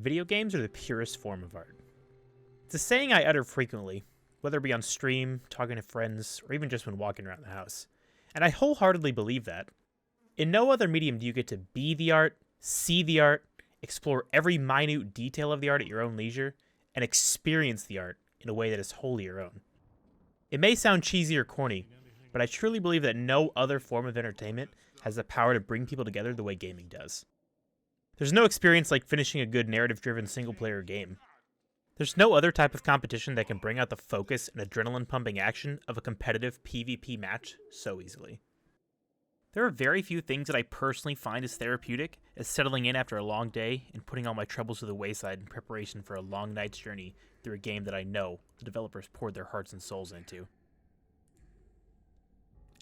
Video games are the purest form of art. It's a saying I utter frequently, whether it be on stream, talking to friends, or even just when walking around the house. And I wholeheartedly believe that. In no other medium do you get to be the art, see the art, explore every minute detail of the art at your own leisure, and experience the art in a way that is wholly your own. It may sound cheesy or corny, but I truly believe that no other form of entertainment has the power to bring people together the way gaming does. There's no experience like finishing a good narrative-driven single-player game. There's no other type of competition that can bring out the focus and adrenaline-pumping action of a competitive PvP match so easily. There are very few things that I personally find as therapeutic as settling in after a long day and putting all my troubles to the wayside in preparation for a long night's journey through a game that I know the developers poured their hearts and souls into.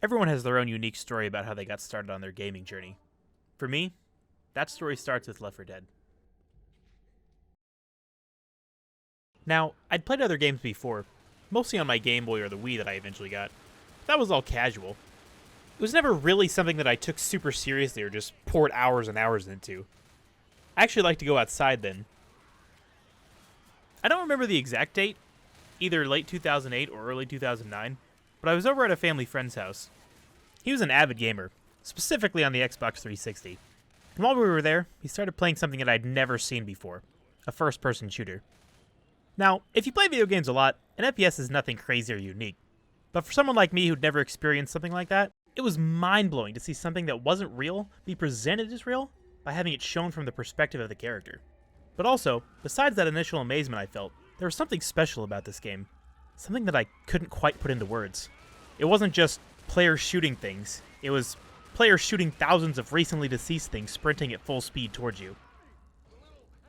Everyone has their own unique story about how they got started on their gaming journey. For me, that story starts with Left 4 Dead. Now, I'd played other games before, mostly on my Game Boy or the Wii that I eventually got. That was all casual. It was never really something that I took super seriously or just poured hours and hours into. I actually like to go outside then. I don't remember the exact date, either late 2008 or early 2009, but I was over at a family friend's house. He was an avid gamer, specifically on the Xbox 360. And while we were there, he started playing something that I'd never seen before, a first-person shooter. Now, if you play video games a lot, an FPS is nothing crazy or unique. But for someone like me who'd never experienced something like that, it was mind-blowing to see something that wasn't real be presented as real by having it shown from the perspective of the character. But also, besides that initial amazement I felt, there was something special about this game. Something that I couldn't quite put into words. It wasn't just players shooting things, it was players shooting thousands of recently deceased things sprinting at full speed towards you.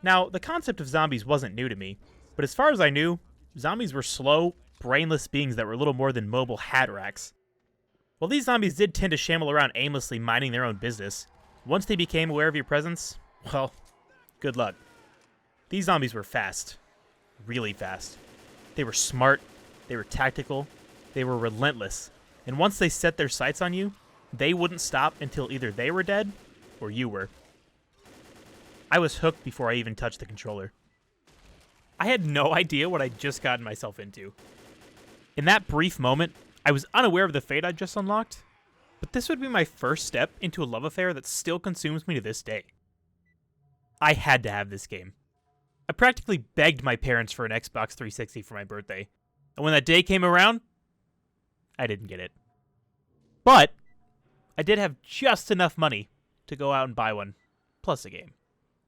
Now, the concept of zombies wasn't new to me, but as far as I knew, zombies were slow, brainless beings that were little more than mobile hat racks. While these zombies did tend to shamble around aimlessly minding their own business, once they became aware of your presence, well, good luck. These zombies were fast. Really fast. They were smart, they were tactical, they were relentless, and once they set their sights on you, they wouldn't stop until either they were dead, or you were. I was hooked before I even touched the controller. I had no idea what I'd just gotten myself into. In that brief moment, I was unaware of the fate I'd just unlocked, but this would be my first step into a love affair that still consumes me to this day. I had to have this game. I practically begged my parents for an Xbox 360 for my birthday, and when that day came around, I didn't get it. But I did have just enough money to go out and buy one, plus a game.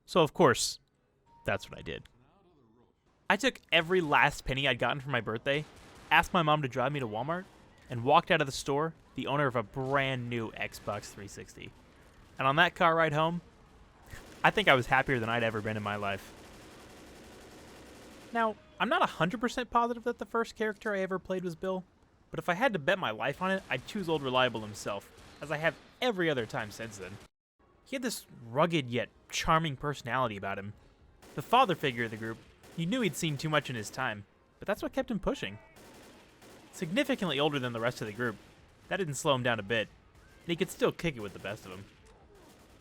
So of course, that's what I did. I took every last penny I'd gotten for my birthday, asked my mom to drive me to Walmart, and walked out of the store the owner of a brand new Xbox 360. And on that car ride home, I think I was happier than I'd ever been in my life. Now, I'm not 100% positive that the first character I ever played was Bill, but if I had to bet my life on it, I'd choose Old Reliable himself, as I have every other time since then. He had this rugged yet charming personality about him. The father figure of the group, you knew he'd seen too much in his time, but that's what kept him pushing. Significantly older than the rest of the group, that didn't slow him down a bit, and he could still kick it with the best of them.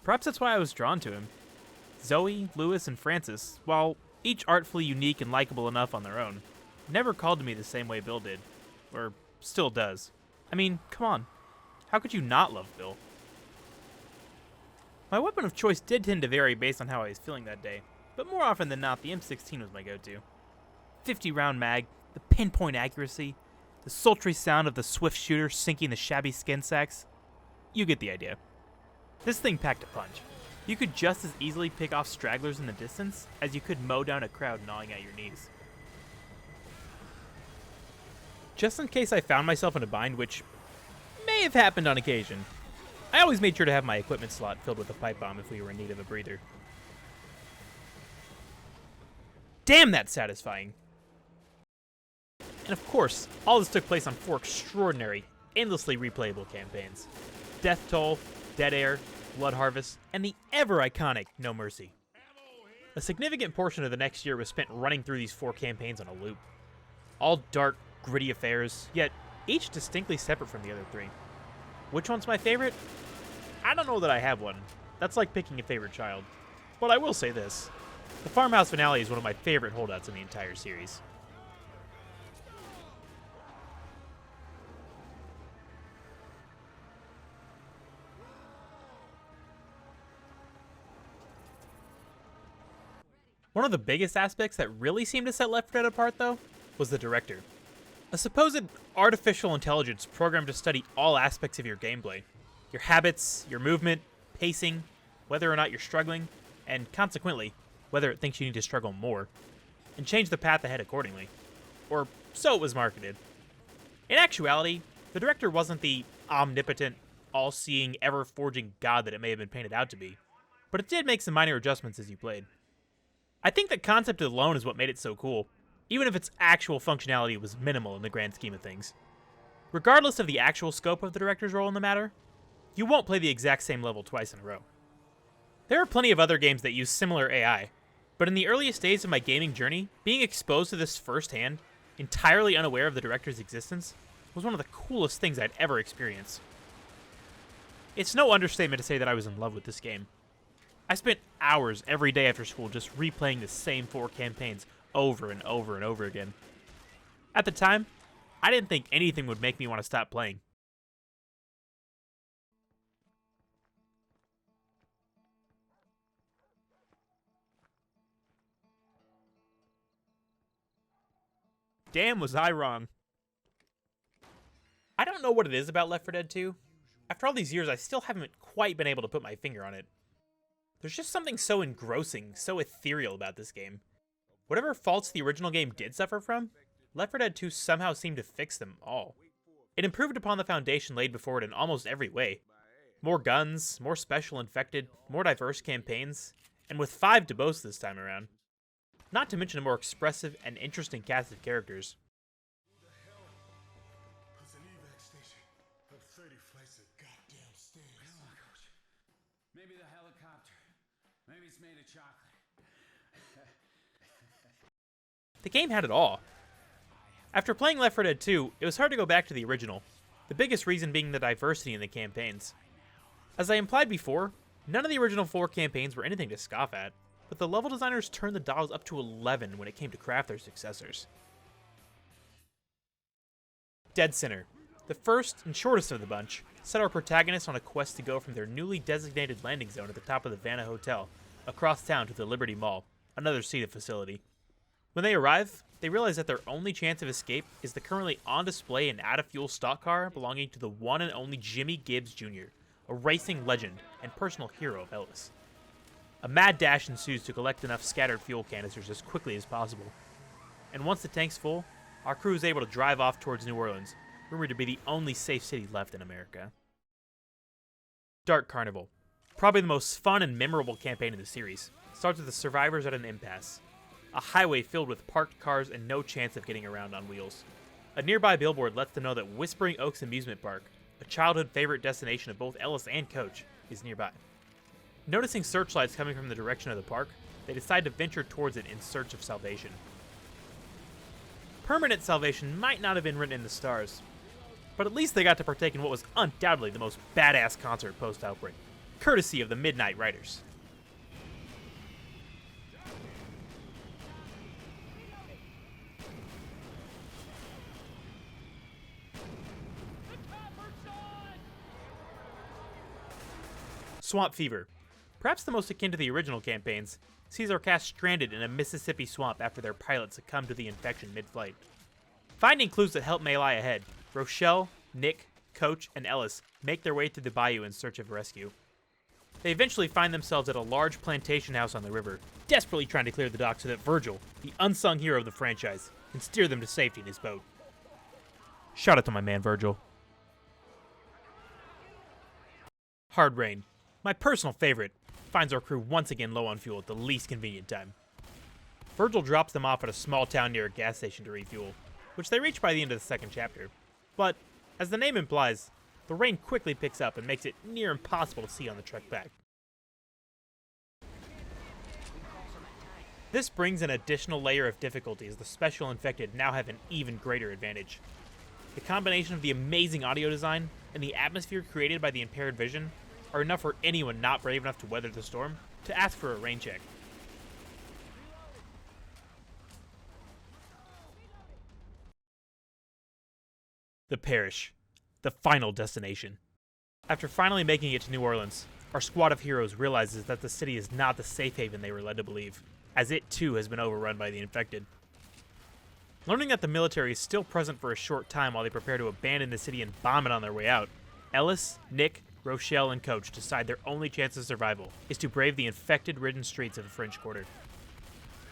Perhaps that's why I was drawn to him. Zoe, Lewis, and Francis, while each artfully unique and likable enough on their own, never called to me the same way Bill did, or still does. I mean, come on, how could you not love Bill? My weapon of choice did tend to vary based on how I was feeling that day, but more often than not, the M16 was my go-to. 50-round mag, the pinpoint accuracy, the sultry sound of the swift shooter sinking the shabby skin sacks. You get the idea. This thing packed a punch. You could just as easily pick off stragglers in the distance as you could mow down a crowd gnawing at your knees. Just in case I found myself in a bind, which may have happened on occasion, I always made sure to have my equipment slot filled with a pipe bomb if we were in need of a breather. Damn, that's satisfying! And of course, all this took place on 4 extraordinary, endlessly replayable campaigns. Death Toll, Dead Air, Blood Harvest, and the ever-iconic No Mercy. A significant portion of the next year was spent running through these 4 campaigns on a loop. All dark, gritty affairs, yet each distinctly separate from the other 3. Which one's my favorite? I don't know that I have one. That's like picking a favorite child. But I will say this. The farmhouse finale is one of my favorite holdouts in the entire series. One of the biggest aspects that really seemed to set Left 4 Dead apart, though, was the director. A supposed artificial intelligence programmed to study all aspects of your gameplay. Your habits, your movement, pacing, whether or not you're struggling, and consequently, whether it thinks you need to struggle more, and change the path ahead accordingly. Or so it was marketed. In actuality, the director wasn't the omnipotent, all-seeing, ever-forging god that it may have been painted out to be, but it did make some minor adjustments as you played. I think the concept alone is what made it so cool, even if its actual functionality was minimal in the grand scheme of things. Regardless of the actual scope of the director's role in the matter, you won't play the exact same level twice in a row. There are plenty of other games that use similar AI, but in the earliest days of my gaming journey, being exposed to this firsthand, entirely unaware of the director's existence, was one of the coolest things I'd ever experienced. It's no understatement to say that I was in love with this game. I spent hours every day after school just replaying the same 4 campaigns over and over and over again. At the time, I didn't think anything would make me want to stop playing. Damn, was I wrong. I don't know what it is about Left 4 Dead 2. After all these years, I still haven't quite been able to put my finger on it. There's just something so engrossing, so ethereal about this game. Whatever faults the original game did suffer from, Left 4 Dead 2 somehow seemed to fix them all. It improved upon the foundation laid before it in almost every way. More guns, more special infected, more diverse campaigns, and with 5 to boast this time around. Not to mention a more expressive and interesting cast of characters. Maybe the helicopter. Maybe it's made of chocolate. The game had it all. After playing Left 4 Dead 2, it was hard to go back to the original, the biggest reason being the diversity in the campaigns. As I implied before, none of the original 4 campaigns were anything to scoff at, but the level designers turned the dials up to 11 when it came to craft their successors. Dead Center, the first and shortest of the bunch, set our protagonists on a quest to go from their newly designated landing zone at the top of the Vanna Hotel, across town to the Liberty Mall, another SETA facility. When they arrive, they realize that their only chance of escape is the currently on display and out-of-fuel stock car belonging to the one and only Jimmy Gibbs Jr., a racing legend and personal hero of Ellis. A mad dash ensues to collect enough scattered fuel canisters as quickly as possible. And once the tank's full, our crew is able to drive off towards New Orleans, rumored to be the only safe city left in America. Dark Carnival, probably the most fun and memorable campaign in the series, starts with the survivors at an impasse. A highway filled with parked cars and no chance of getting around on wheels. A nearby billboard lets them know that Whispering Oaks Amusement Park, a childhood favorite destination of both Ellis and Coach, is nearby. Noticing searchlights coming from the direction of the park, they decide to venture towards it in search of salvation. Permanent salvation might not have been written in the stars, but at least they got to partake in what was undoubtedly the most badass concert post-outbreak, courtesy of the Midnight Riders. Swamp Fever, perhaps the most akin to the original campaigns, sees our cast stranded in a Mississippi swamp after their pilot succumbed to the infection mid-flight. Finding clues that help may lie ahead, Rochelle, Nick, Coach, and Ellis make their way through the bayou in search of rescue. They eventually find themselves at a large plantation house on the river, desperately trying to clear the dock so that Virgil, the unsung hero of the franchise, can steer them to safety in his boat. Shout out to my man Virgil. Hard Rain, my personal favorite, finds our crew once again low on fuel at the least convenient time. Virgil drops them off at a small town near a gas station to refuel, which they reach by the end of the second chapter. But, as the name implies, the rain quickly picks up and makes it near impossible to see on the trek back. This brings an additional layer of difficulty as the special infected now have an even greater advantage. The combination of the amazing audio design and the atmosphere created by the impaired vision are enough for anyone not brave enough to weather the storm to ask for a rain check. The parish. The final destination. After finally making it to New Orleans, our squad of heroes realizes that the city is not the safe haven they were led to believe, as it too has been overrun by the infected. Learning that the military is still present for a short time while they prepare to abandon the city and bomb it on their way out, Ellis, Nick, Rochelle, and Coach decide their only chance of survival is to brave the infected-ridden streets of the French Quarter.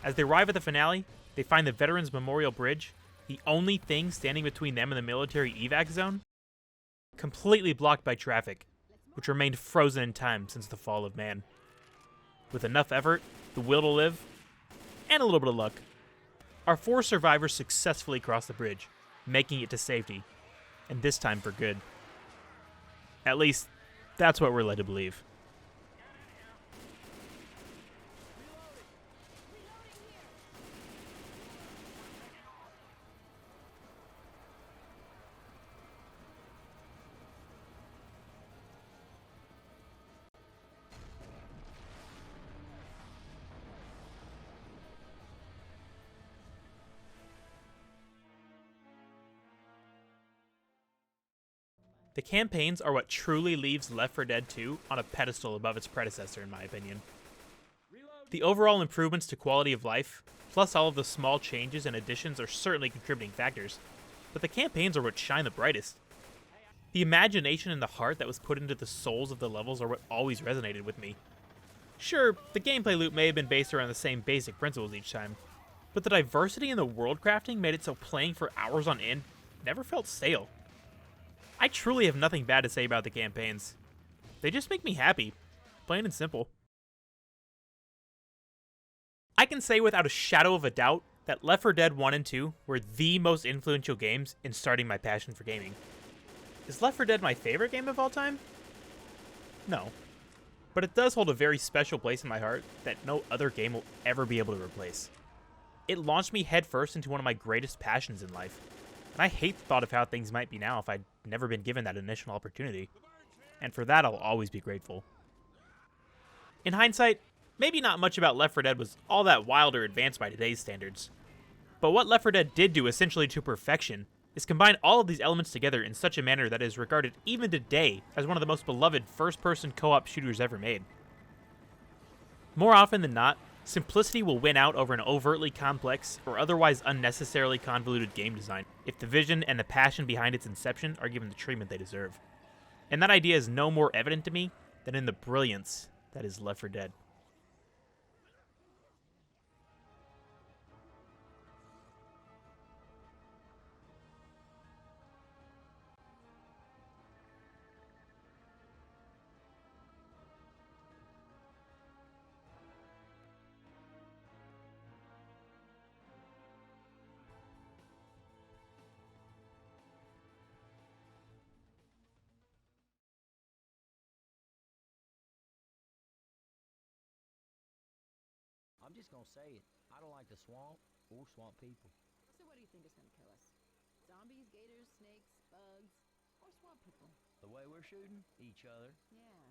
As they arrive at the finale, they find the Veterans Memorial Bridge, the only thing standing between them and the military evac zone, completely blocked by traffic, which remained frozen in time since the fall of man. With enough effort, the will to live, and a little bit of luck, our 4 survivors successfully cross the bridge, making it to safety, and this time for good. At least, that's what we're led to believe. The campaigns are what truly leaves Left 4 Dead 2 on a pedestal above its predecessor, in my opinion. The overall improvements to quality of life, plus all of the small changes and additions, are certainly contributing factors, but the campaigns are what shine the brightest. The imagination and the heart that was put into the souls of the levels are what always resonated with me. Sure, the gameplay loop may have been based around the same basic principles each time, but the diversity in the world crafting made it so playing for hours on end never felt stale. I truly have nothing bad to say about the campaigns. They just make me happy, plain and simple. I can say without a shadow of a doubt that Left 4 Dead 1 and 2 were the most influential games in starting my passion for gaming. Is Left 4 Dead my favorite game of all time? No. But it does hold a very special place in my heart that no other game will ever be able to replace. It launched me headfirst into one of my greatest passions in life. And I hate the thought of how things might be now if I'd never been given that initial opportunity. And for that, I'll always be grateful. In hindsight, maybe not much about Left 4 Dead was all that wild or advanced by today's standards. But what Left 4 Dead did do essentially to perfection is combine all of these elements together in such a manner that is regarded even today as one of the most beloved first-person co-op shooters ever made. More often than not, simplicity will win out over an overtly complex or otherwise unnecessarily convoluted game design if the vision and the passion behind its inception are given the treatment they deserve. And that idea is no more evident to me than in the brilliance that is Left 4 Dead. I'm just gonna say it. I don't like the swamp or swamp people. So what do you think is gonna kill us? Zombies, gators, snakes, bugs, or swamp people? The way we're shooting each other. Yeah.